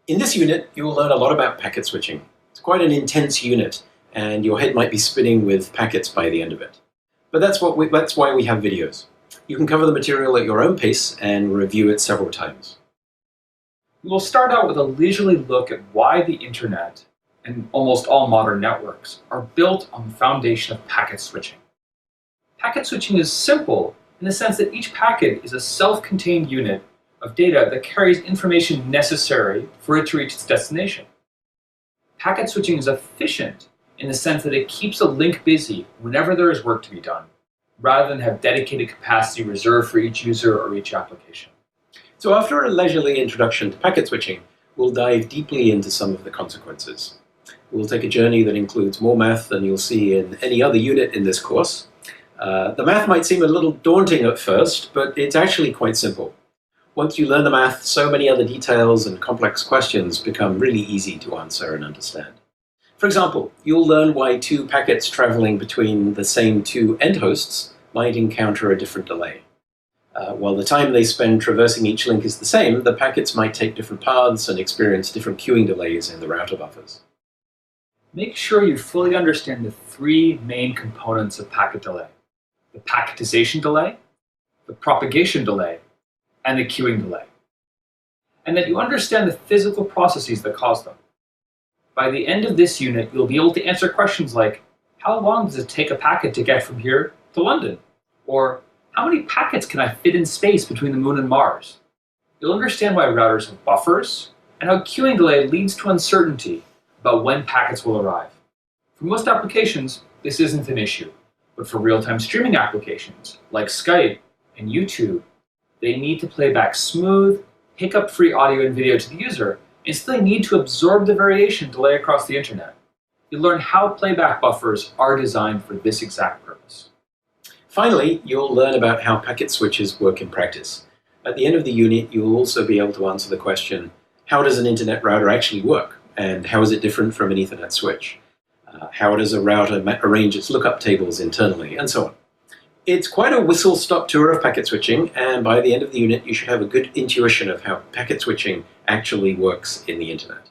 In this unit, you will learn a lot about packet switching. It's quite an intense unit, and your head might be spinning with packets by the end of it. But that's why we have videos. You can cover the material at your own pace and review it several times. We will start out with a leisurely look at why the internet and almost all modern networks are built on the foundation of packet switching. Packet switching is simple in the sense that each packet is a self-contained unit of data that carries information necessary for it to reach its destination. Packet switching is efficient in the sense that it keeps a link busy whenever there is work to be done, rather than have dedicated capacity reserved for each user or each application. So after a leisurely introduction to packet switching, we'll dive deeply into some of the consequences. We'll take a journey that includes more math than you'll see in any other unit in this course. The math might seem a little daunting at first, but it's actually quite simple. Once you learn the math, so many other details and complex questions become really easy to answer and understand. For example, you'll learn why two packets traveling between the same two end hosts might encounter a different delay. While the time they spend traversing each link is the same, the packets might take different paths and experience different queuing delays in the router buffers. Make sure you fully understand the three main components of packet delay: the packetization delay, the propagation delay, and the queuing delay, and that you understand the physical processes that cause them. By the end of this unit, you'll be able to answer questions like, how long does it take a packet to get from here to London? Or, how many packets can I fit in space between the Moon and Mars? You'll understand why routers have buffers, and how queuing delay leads to uncertainty about when packets will arrive. For most applications, this isn't an issue, but for real-time streaming applications, like Skype and YouTube, they need to play back smooth, hiccup-free audio and video to the user, and still they need to absorb the variation delay across the internet. You'll learn how playback buffers are designed for this exact purpose. Finally, you'll learn about how packet switches work in practice. At the end of the unit, you'll also be able to answer the question, how does an internet router actually work? And how is it different from an Ethernet switch? How does a router arrange its lookup tables internally, and so on. It's quite a whistle-stop tour of packet switching, and by the end of the unit, you should have a good intuition of how packet switching actually works in the internet.